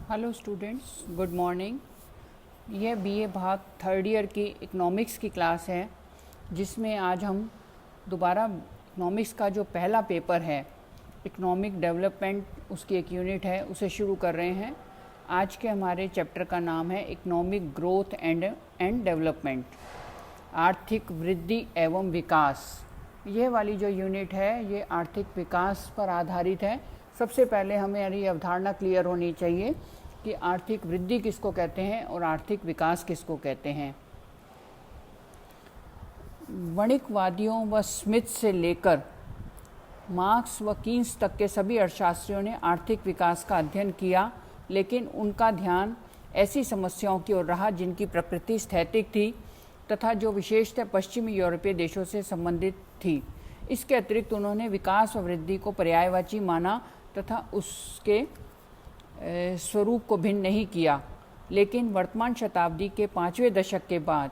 Hello students, good morning. यह BA भाग third year की इकोनॉमिक्स की क्लास है, जिसमें आज हम दोबारा इकोनॉमिक्स का जो पहला पेपर है, इकोनॉमिक डेवलपमेंट, उसकी एक यूनिट है, उसे शुरू कर रहे हैं। आज के हमारे चैप्टर का नाम है इकोनॉमिक ग्रोथ एंड डेवलपमेंट, आर्थिक वृद्धि एवं विकास। यह वाली जो यूनिट है ये आर्थिक विकास पर आधारित है। सबसे पहले हमें ये अवधारणा क्लियर होनी चाहिए कि आर्थिक वृद्धि किसको कहते हैं और आर्थिक विकास किसको कहते हैं। वणिकवादियों व स्मिथ से लेकर मार्क्स व कीन्स तक के सभी अर्थशास्त्रियों ने आर्थिक विकास का अध्ययन किया, लेकिन उनका ध्यान ऐसी समस्याओं की ओर रहा जिनकी प्रकृति स्थैतिक थी तथा जो विशेषतः पश्चिमी यूरोपीय देशों से संबंधित थी। इसके अतिरिक्त उन्होंने विकास व वृद्धि को पर्यायवाची माना तथा उसके स्वरूप को भिन्न नहीं किया। लेकिन वर्तमान शताब्दी के 5वें दशक के बाद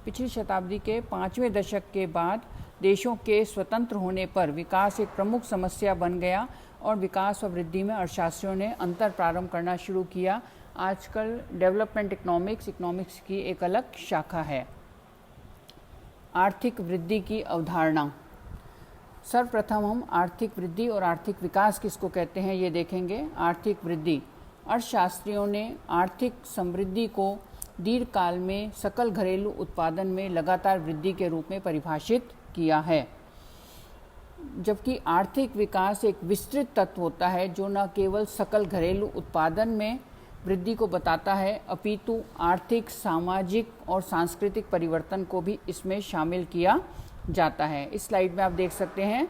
पिछली शताब्दी के 5वें दशक के बाद देशों के स्वतंत्र होने पर विकास एक प्रमुख समस्या बन गया और विकास व वृद्धि में अर्थशास्त्रियों ने अंतर प्रारंभ करना शुरू किया। आजकल डेवलपमेंट इकोनॉमिक्स की एक अलग शाखा है। आर्थिक वृद्धि की अवधारणा। सर्वप्रथम हम आर्थिक वृद्धि और आर्थिक विकास किसको कहते हैं ये देखेंगे। आर्थिक वृद्धि, अर्थशास्त्रियों ने आर्थिक समृद्धि को दीर्घकाल में सकल घरेलू उत्पादन में लगातार वृद्धि के रूप में परिभाषित किया है, जबकि आर्थिक विकास एक विस्तृत तत्व होता है जो न केवल सकल घरेलू उत्पादन में वृद्धि को बताता है अपितु आर्थिक, सामाजिक और सांस्कृतिक परिवर्तन को भी इसमें शामिल किया जाता है। इस स्लाइड में आप देख सकते हैं,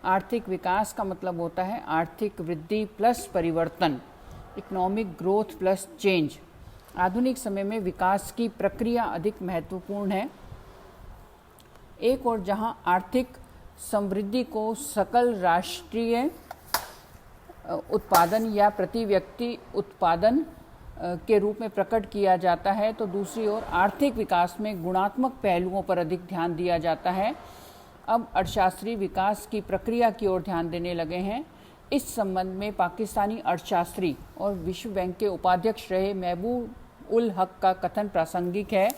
आर्थिक विकास का मतलब होता है आर्थिक वृद्धि प्लस परिवर्तन, इकोनॉमिक ग्रोथ प्लस चेंज। आधुनिक समय में विकास की प्रक्रिया अधिक महत्वपूर्ण है। एक और जहां आर्थिक समृद्धि को सकल राष्ट्रीय उत्पादन या प्रति व्यक्ति उत्पादन के रूप में प्रकट किया जाता है, तो दूसरी ओर आर्थिक विकास में गुणात्मक पहलुओं पर अधिक ध्यान दिया जाता है। अब अर्थशास्त्री विकास की प्रक्रिया की ओर ध्यान देने लगे हैं। इस संबंध में पाकिस्तानी अर्थशास्त्री और विश्व बैंक के उपाध्यक्ष रहे महबूब उल हक का कथन प्रासंगिक है।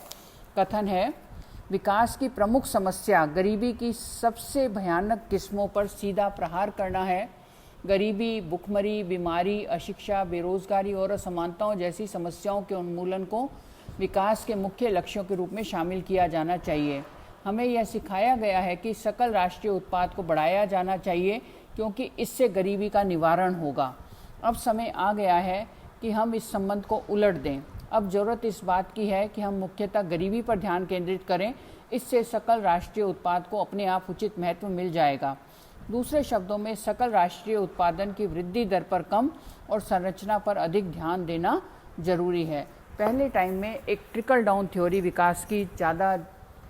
कथन है, विकास की प्रमुख समस्या गरीबी की सबसे भयानक किस्मों पर सीधा प्रहार करना है। गरीबी, भुखमरी, बीमारी, अशिक्षा, बेरोजगारी और असमानताओं जैसी समस्याओं के उन्मूलन को विकास के मुख्य लक्ष्यों के रूप में शामिल किया जाना चाहिए। हमें यह सिखाया गया है कि सकल राष्ट्रीय उत्पाद को बढ़ाया जाना चाहिए, क्योंकि इससे गरीबी का निवारण होगा। अब समय आ गया है कि हम इस संबंध को उलट दें। अब ज़रूरत इस बात की है कि हम मुख्यतः गरीबी पर ध्यान केंद्रित करें। इससे सकल राष्ट्रीय उत्पाद को अपने आप उचित महत्व मिल जाएगा। दूसरे शब्दों में, सकल राष्ट्रीय उत्पादन की वृद्धि दर पर कम और संरचना पर अधिक ध्यान देना जरूरी है। पहले टाइम में एक ट्रिकल डाउन थ्योरी विकास की ज़्यादा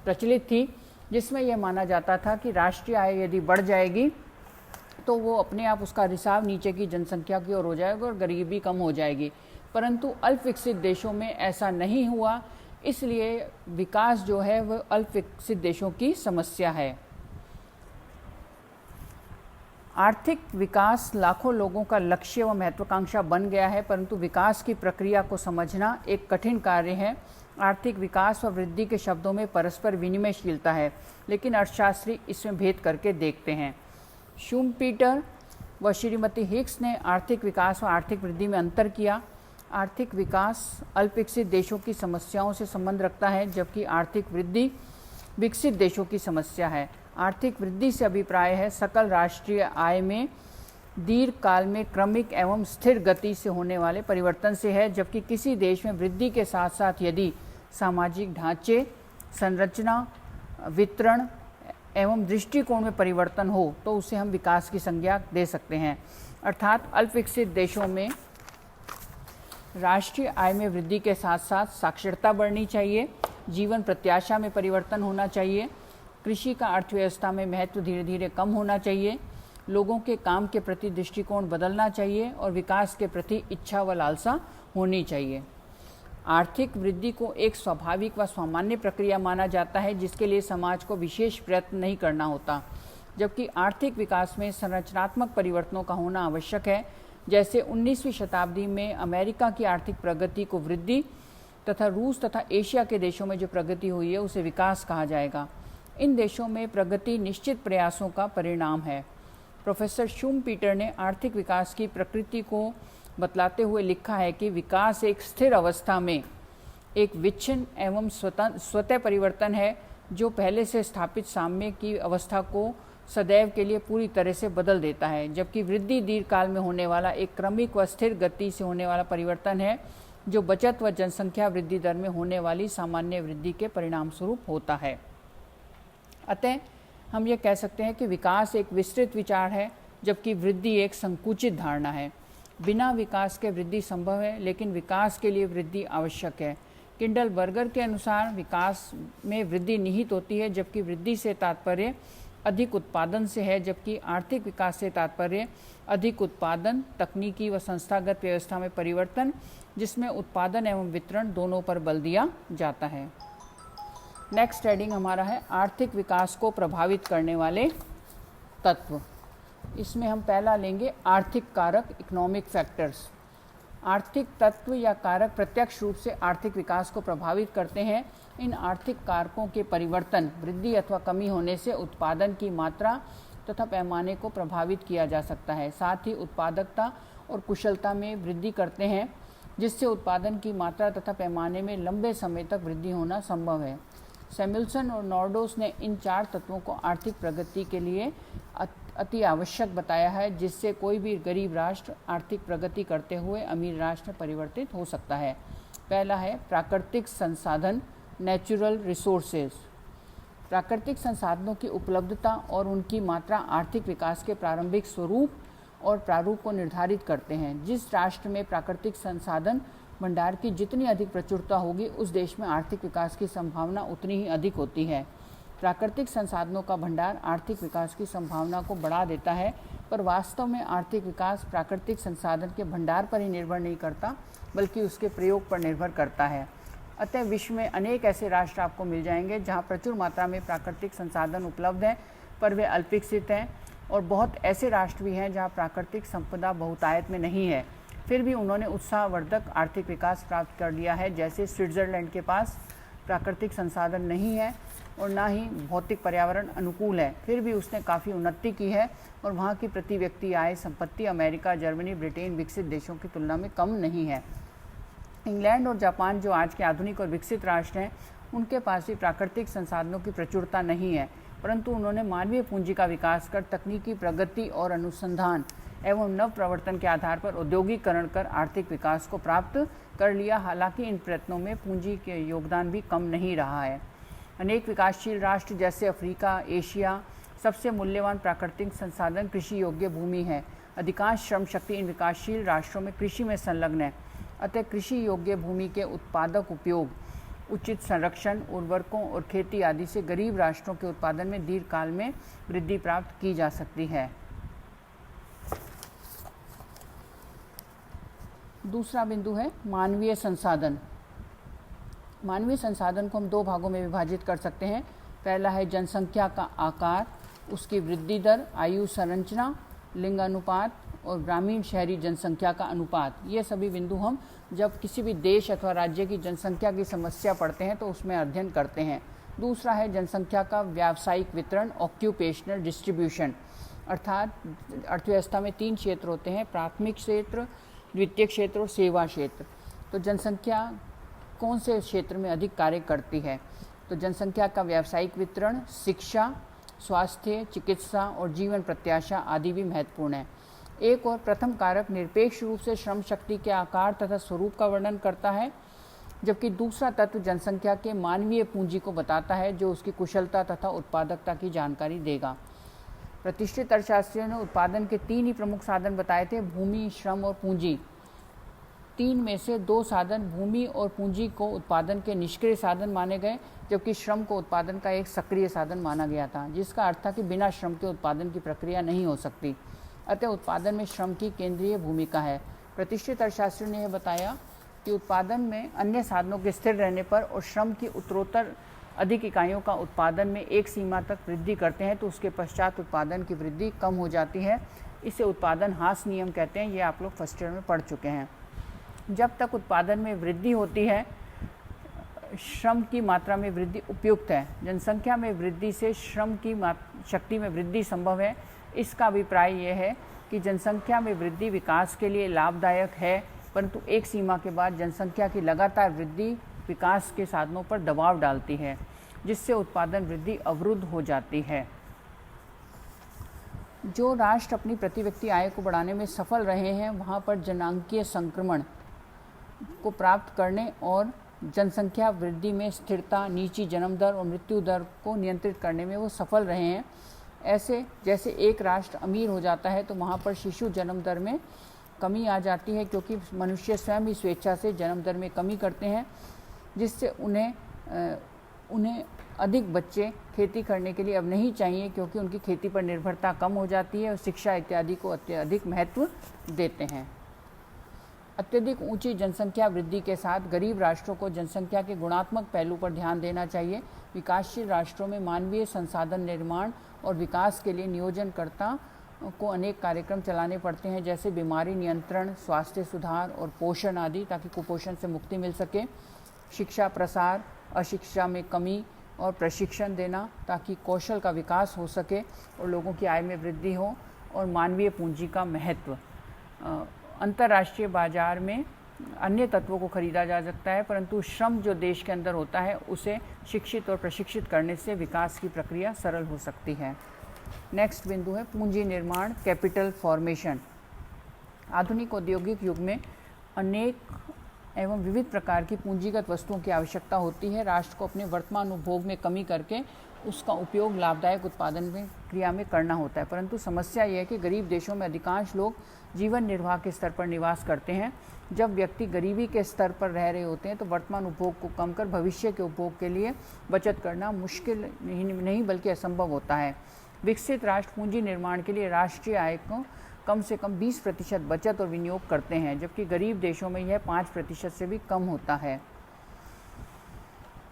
प्रचलित थी, जिसमें यह माना जाता था कि राष्ट्रीय आय यदि बढ़ जाएगी तो वो अपने आप उसका रिसाव नीचे की जनसंख्या की ओर हो जाएगा और गरीबी कम हो जाएगी। परंतु अल्प विकसित देशों में ऐसा नहीं हुआ, इसलिए विकास जो है वह अल्प विकसित देशों की समस्या है। आर्थिक विकास लाखों लोगों का लक्ष्य व महत्वाकांक्षा बन गया है, परंतु विकास की प्रक्रिया को समझना एक कठिन कार्य है। आर्थिक विकास व वृद्धि के शब्दों में परस्पर विनिमयशीलता है, लेकिन अर्थशास्त्री इसमें भेद करके देखते हैं। शूमपीटर व श्रीमती हिक्स ने आर्थिक विकास व आर्थिक वृद्धि में अंतर किया। आर्थिक विकास अल्प विकसित देशों की समस्याओं से संबंध रखता है, जबकि आर्थिक वृद्धि विकसित देशों की समस्या है। आर्थिक वृद्धि से अभिप्राय है सकल राष्ट्रीय आय में दीर्घकाल में क्रमिक एवं स्थिर गति से होने वाले परिवर्तन से है, जबकि किसी देश में वृद्धि के साथ साथ यदि सामाजिक ढांचे, संरचना, वितरण एवं दृष्टिकोण में परिवर्तन हो तो उसे हम विकास की संज्ञा दे सकते हैं। अर्थात अल्प विकसित देशों में राष्ट्रीय आय में वृद्धि के साथ साथ साक्षरता बढ़नी चाहिए, जीवन प्रत्याशा में परिवर्तन होना चाहिए, कृषि का अर्थव्यवस्था में महत्व धीरे धीरे कम होना चाहिए, लोगों के काम के प्रति दृष्टिकोण बदलना चाहिए और विकास के प्रति इच्छा व लालसा होनी चाहिए। आर्थिक वृद्धि को एक स्वाभाविक व सामान्य प्रक्रिया माना जाता है, जिसके लिए समाज को विशेष प्रयत्न नहीं करना होता। जबकि आर्थिक विकास में संरचनात्मक परिवर्तनों का होना आवश्यक है। जैसे 19वीं शताब्दी में अमेरिका की आर्थिक प्रगति को वृद्धि तथा रूस तथा एशिया के देशों में जो प्रगति हुई है उसे विकास कहा जाएगा। इन देशों में प्रगति निश्चित प्रयासों का परिणाम है। प्रोफेसर शुमपीटर ने आर्थिक विकास की प्रकृति को बतलाते हुए लिखा है कि विकास एक स्थिर अवस्था में एक विच्छिन्न एवं स्वतः परिवर्तन है जो पहले से स्थापित साम्य की अवस्था को सदैव के लिए पूरी तरह से बदल देता है, जबकि वृद्धि दीर्घकाल में होने वाला एक क्रमिक व स्थिर गति से होने वाला परिवर्तन है जो बचत व जनसंख्या वृद्धि दर में होने वाली सामान्य वृद्धि के परिणाम स्वरूप होता है। अतः हम ये कह सकते हैं कि विकास एक विस्तृत विचार है जबकि वृद्धि एक संकुचित धारणा है। बिना विकास के वृद्धि संभव है, लेकिन विकास के लिए वृद्धि आवश्यक है। किंडलबर्गर के अनुसार विकास में वृद्धि निहित होती है, जबकि वृद्धि से तात्पर्य अधिक उत्पादन से है, जबकि आर्थिक विकास से तात्पर्य अधिक उत्पादन, तकनीकी व संस्थागत व्यवस्था में परिवर्तन जिसमें उत्पादन एवं वितरण दोनों पर बल दिया जाता है। नेक्स्ट हेडिंग हमारा है आर्थिक विकास को प्रभावित करने वाले तत्व। इसमें हम पहला लेंगे आर्थिक कारक, इकोनॉमिक फैक्टर्स। आर्थिक तत्व या कारक प्रत्यक्ष रूप से आर्थिक विकास को प्रभावित करते हैं। इन आर्थिक कारकों के परिवर्तन, वृद्धि अथवा कमी होने से उत्पादन की मात्रा तथा पैमाने को प्रभावित किया जा सकता है। साथ ही उत्पादकता और कुशलता में वृद्धि करते हैं, जिससे उत्पादन की मात्रा तथा पैमाने में लंबे समय तक वृद्धि होना संभव है। सैमुअल्सन और नॉर्डोस ने इन चार तत्वों को आर्थिक प्रगति के लिए अति आवश्यक बताया है, जिससे कोई भी गरीब राष्ट्र आर्थिक प्रगति करते हुए अमीर राष्ट्र परिवर्तित हो सकता है। पहला है प्राकृतिक संसाधन, नेचुरल रिसोर्सेज। प्राकृतिक संसाधनों की उपलब्धता और उनकी मात्रा आर्थिक विकास के प्रारंभिक स्वरूप और प्रारूप को निर्धारित करते हैं। जिस राष्ट्र में प्राकृतिक संसाधन भंडार की जितनी अधिक प्रचुरता होगी, उस देश में आर्थिक विकास की संभावना उतनी ही अधिक होती है। प्राकृतिक संसाधनों का भंडार आर्थिक विकास की संभावना को बढ़ा देता है, पर वास्तव में आर्थिक विकास प्राकृतिक संसाधन के भंडार पर ही निर्भर नहीं करता, बल्कि उसके प्रयोग पर निर्भर करता है। अतः विश्व में अनेक ऐसे राष्ट्र आपको मिल जाएंगे जहां प्रचुर मात्रा में प्राकृतिक संसाधन उपलब्ध हैं, पर वे अल्पविकसित हैं, और बहुत ऐसे राष्ट्र भी हैं जहां प्राकृतिक संपदा बहुतायत में नहीं है, फिर भी उन्होंने उत्साहवर्धक आर्थिक विकास प्राप्त कर लिया है। जैसे स्विट्ज़रलैंड के पास प्राकृतिक संसाधन नहीं है और ना ही भौतिक पर्यावरण अनुकूल है, फिर भी उसने काफ़ी उन्नति की है और वहाँ की प्रति व्यक्ति आय संपत्ति अमेरिका, जर्मनी, ब्रिटेन विकसित देशों की तुलना में कम नहीं है। इंग्लैंड और जापान जो आज के आधुनिक और विकसित राष्ट्र हैं, उनके पास भी प्राकृतिक संसाधनों की प्रचुरता नहीं है, परंतु उन्होंने मानवीय पूंजी का विकास कर तकनीकी प्रगति और अनुसंधान एवं नव प्रवर्तन के आधार पर औद्योगिकरण कर आर्थिक विकास को प्राप्त कर लिया। हालांकि इन प्रयत्नों में पूंजी के योगदान भी कम नहीं रहा है। अनेक विकासशील राष्ट्र जैसे अफ्रीका, एशिया, सबसे मूल्यवान प्राकृतिक संसाधन कृषि योग्य भूमि है। अधिकांश श्रम शक्ति इन विकासशील राष्ट्रों में कृषि में संलग्न है। अतः कृषि योग्य भूमि के उत्पादक उपयोग, उचित संरक्षण, उर्वरकों और खेती आदि से गरीब राष्ट्रों के उत्पादन में दीर्घकाल में वृद्धि प्राप्त की जा सकती है। दूसरा बिंदु है मानवीय संसाधन। मानवीय संसाधन को हम दो भागों में विभाजित कर सकते हैं। पहला है जनसंख्या का आकार, उसकी वृद्धि दर, आयु संरचना, लिंग अनुपात और ग्रामीण शहरी जनसंख्या का अनुपात। ये सभी बिंदु हम जब किसी भी देश अथवा राज्य की जनसंख्या की समस्या पढ़ते हैं तो उसमें अध्ययन करते हैं। दूसरा है जनसंख्या का व्यावसायिक वितरण, ऑक्यूपेशनल डिस्ट्रीब्यूशन। अर्थात अर्थव्यवस्था में तीन क्षेत्र होते हैं, प्राथमिक क्षेत्र, द्वितीय क्षेत्र और सेवा क्षेत्र। तो जनसंख्या कौन से क्षेत्र में अधिक कार्य करती है? तो जनसंख्या का व्यावसायिक वितरण, शिक्षा, स्वास्थ्य, चिकित्सा और जीवन प्रत्याशा आदि भी महत्वपूर्ण है। एक और प्रथम कारक निरपेक्ष रूप से श्रम शक्ति के आकार तथा स्वरूप का वर्णन करता है, जबकि दूसरा तत्व जनसंख्या के मानवीय पूंजी को बताता है, जो उसकी कुशलता तथा उत्पादकता की जानकारी देगा। प्रतिष्ठित अर्थशास्त्रियों ने उत्पादन के तीन ही प्रमुख साधन बताए थे, भूमि, श्रम और पूंजी। तीन में से दो साधन भूमि और पूंजी को उत्पादन के निष्क्रिय साधन माने गए, जबकि श्रम को उत्पादन का एक सक्रिय साधन माना गया था, जिसका अर्थ था कि बिना श्रम के उत्पादन की प्रक्रिया नहीं हो सकती। अतः उत्पादन में श्रम की केंद्रीय भूमिका है। प्रतिष्ठित अर्थशास्त्रियों ने यह बताया कि उत्पादन में अन्य साधनों के स्थिर रहने पर और श्रम की उत्तरोत्तर अधिक इकाइयों का उत्पादन में एक सीमा तक वृद्धि करते हैं तो उसके पश्चात उत्पादन की वृद्धि कम हो जाती है। इसे उत्पादन ह्रास नियम कहते हैं। ये आप लोग फर्स्ट ईयर में पढ़ चुके हैं। जब तक उत्पादन में वृद्धि होती है, श्रम की मात्रा में वृद्धि उपयुक्त है। जनसंख्या में वृद्धि से श्रम की शक्ति में वृद्धि संभव है। इसका अभिप्राय यह है कि जनसंख्या में वृद्धि विकास के लिए लाभदायक है, परंतु एक सीमा के बाद जनसंख्या की लगातार वृद्धि विकास के साधनों पर दबाव डालती है, जिससे उत्पादन वृद्धि अवरुद्ध हो जाती है। जो राष्ट्र अपनी प्रति व्यक्ति आय को बढ़ाने में सफल रहे हैं, वहाँ पर जनांकीय संक्रमण को प्राप्त करने और जनसंख्या वृद्धि में स्थिरता, नीची जन्म दर और मृत्यु दर को नियंत्रित करने में वो सफल रहे हैं। ऐसे जैसे एक राष्ट्र अमीर हो जाता है तो वहाँ पर शिशु जन्म दर में कमी आ जाती है, क्योंकि मनुष्य स्वयं ही स्वेच्छा से जन्म दर में कमी करते हैं, जिससे उन्हें अधिक बच्चे खेती करने के लिए अब नहीं चाहिए, क्योंकि उनकी खेती पर निर्भरता कम हो जाती है और शिक्षा इत्यादि को अत्यधिक महत्व देते हैं। अत्यधिक ऊंची जनसंख्या वृद्धि के साथ गरीब राष्ट्रों को जनसंख्या के गुणात्मक पहलू पर ध्यान देना चाहिए। विकासशील राष्ट्रों में मानवीय संसाधन निर्माण और विकास के लिए नियोजनकर्ता को अनेक कार्यक्रम चलाने पड़ते हैं, जैसे बीमारी नियंत्रण, स्वास्थ्य सुधार और पोषण आदि, ताकि कुपोषण से मुक्ति मिल सके। शिक्षा प्रसार, अशिक्षा में कमी और प्रशिक्षण देना, ताकि कौशल का विकास हो सके और लोगों की आय में वृद्धि हो। और मानवीय पूंजी का महत्व, अंतर्राष्ट्रीय बाजार में अन्य तत्वों को खरीदा जा सकता है, परंतु श्रम जो देश के अंदर होता है उसे शिक्षित और प्रशिक्षित करने से विकास की प्रक्रिया सरल हो सकती है। नेक्स्ट बिंदु है पूंजी निर्माण, कैपिटल फॉर्मेशन। आधुनिक औद्योगिक युग में अनेक एवं विविध प्रकार की पूंजीगत वस्तुओं की आवश्यकता होती है। राष्ट्र को अपने वर्तमान उपभोग में कमी करके उसका उपयोग लाभदायक उत्पादन में क्रिया में करना होता है, परंतु समस्या यह है कि गरीब देशों में अधिकांश लोग जीवन निर्वाह के स्तर पर निवास करते हैं। जब व्यक्ति गरीबी के स्तर पर रह रहे होते हैं तो वर्तमान उपभोग को कम कर भविष्य के उपभोग के लिए बचत करना मुश्किल नहीं बल्कि असंभव होता है। विकसित राष्ट्र पूंजी निर्माण के लिए राष्ट्रीय आय को कम से कम 20% बचत और विनियोग करते हैं, जबकि गरीब देशों में यह 5% से भी कम होता है।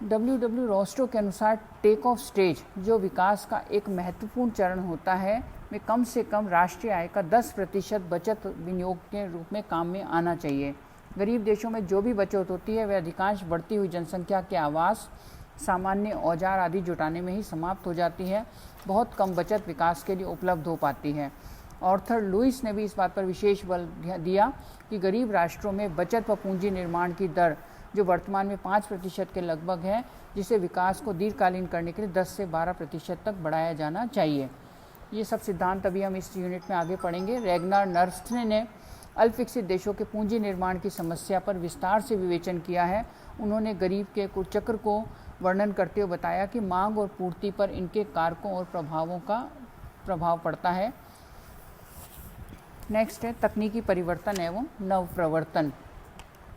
W. रोस्टो के अनुसार टेक ऑफ स्टेज, जो विकास का एक महत्वपूर्ण चरण होता है, में कम से कम राष्ट्रीय आय का 10% बचत विनियोग के रूप में काम में आना चाहिए। गरीब देशों में जो भी बचत होती है वह अधिकांश बढ़ती हुई जनसंख्या के आवास, सामान्य औजार आदि जुटाने में ही समाप्त हो जाती है। बहुत कम बचत विकास के लिए उपलब्ध हो पाती है। ऑर्थर लुइस ने भी इस बात पर विशेष बल दिया कि गरीब राष्ट्रों में बचत व पूंजी निर्माण की दर, जो वर्तमान में 5% के लगभग है, जिसे विकास को दीर्घकालीन करने के लिए 10 से 12% तक बढ़ाया जाना चाहिए। ये सब सिद्धांत अभी हम इस यूनिट में आगे पढ़ेंगे। रेगनार नर्स्टने ने अल्पविकसित देशों के पूंजी निर्माण की समस्या पर विस्तार से विवेचन किया है। उन्होंने गरीब के कुचक्र को वर्णन करते हुए बताया कि मांग और पूर्ति पर इनके कारकों और प्रभावों का प्रभाव पड़ता है। नेक्स्ट है तकनीकी परिवर्तन एवं नवप्रवर्तन,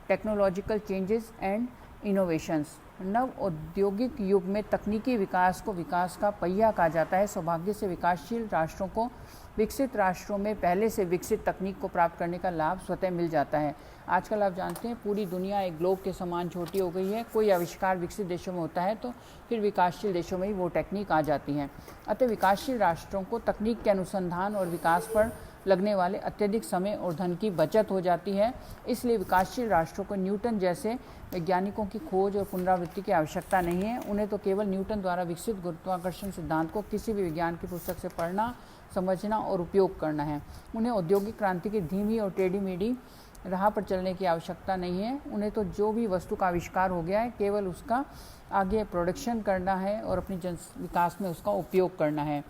टेक्नोलॉजिकल चेंजेस एंड इनोवेशंस। नव औद्योगिक युग में तकनीकी विकास को विकास का पहिया कहा जाता है। सौभाग्य से विकासशील राष्ट्रों को विकसित राष्ट्रों में पहले से विकसित तकनीक को प्राप्त करने का लाभ स्वतः मिल जाता है। आजकल आप जानते हैं पूरी दुनिया एक ग्लोब के समान छोटी हो गई है। कोई आविष्कार विकसित देशों में होता है तो फिर विकासशील देशों में ही वो टेक्निक आ जाती है। अतः विकासशील राष्ट्रों को तकनीक के अनुसंधान और विकास पर लगने वाले अत्यधिक समय और धन की बचत हो जाती है। इसलिए विकासशील राष्ट्रों को न्यूटन जैसे वैज्ञानिकों की खोज और पुनरावृत्ति की आवश्यकता नहीं है। उन्हें तो केवल न्यूटन द्वारा विकसित गुरुत्वाकर्षण सिद्धांत को किसी भी विज्ञान की पुस्तक से पढ़ना, समझना और उपयोग करना है। उन्हें औद्योगिक क्रांति की धीमी और टेढ़ी मेढ़ी राह पर चलने की आवश्यकता नहीं है। उन्हें तो जो भी वस्तु का आविष्कार हो गया है केवल उसका आगे प्रोडक्शन करना है और अपनी जन विकास में उसका उपयोग करना है।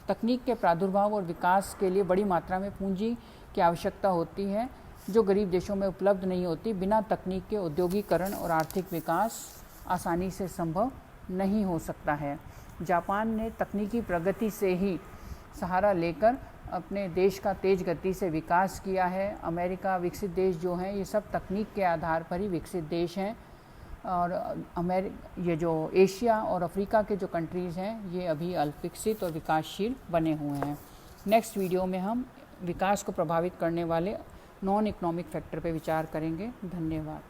तकनीक के प्रादुर्भाव और विकास के लिए बड़ी मात्रा में पूंजी की आवश्यकता होती है, जो गरीब देशों में उपलब्ध नहीं होती। बिना तकनीक के औद्योगिकरण और आर्थिक विकास आसानी से संभव नहीं हो सकता है। जापान ने तकनीकी प्रगति से ही सहारा लेकर अपने देश का तेज गति से विकास किया है। अमेरिका, विकसित देश जो हैं ये सब तकनीक के आधार पर ही विकसित देश हैं। और ये जो एशिया और अफ्रीका के जो कंट्रीज़ हैं ये अभी अल्पविकसित और विकासशील बने हुए हैं। नेक्स्ट वीडियो में हम विकास को प्रभावित करने वाले नॉन इकोनॉमिक फैक्टर पर विचार करेंगे। धन्यवाद।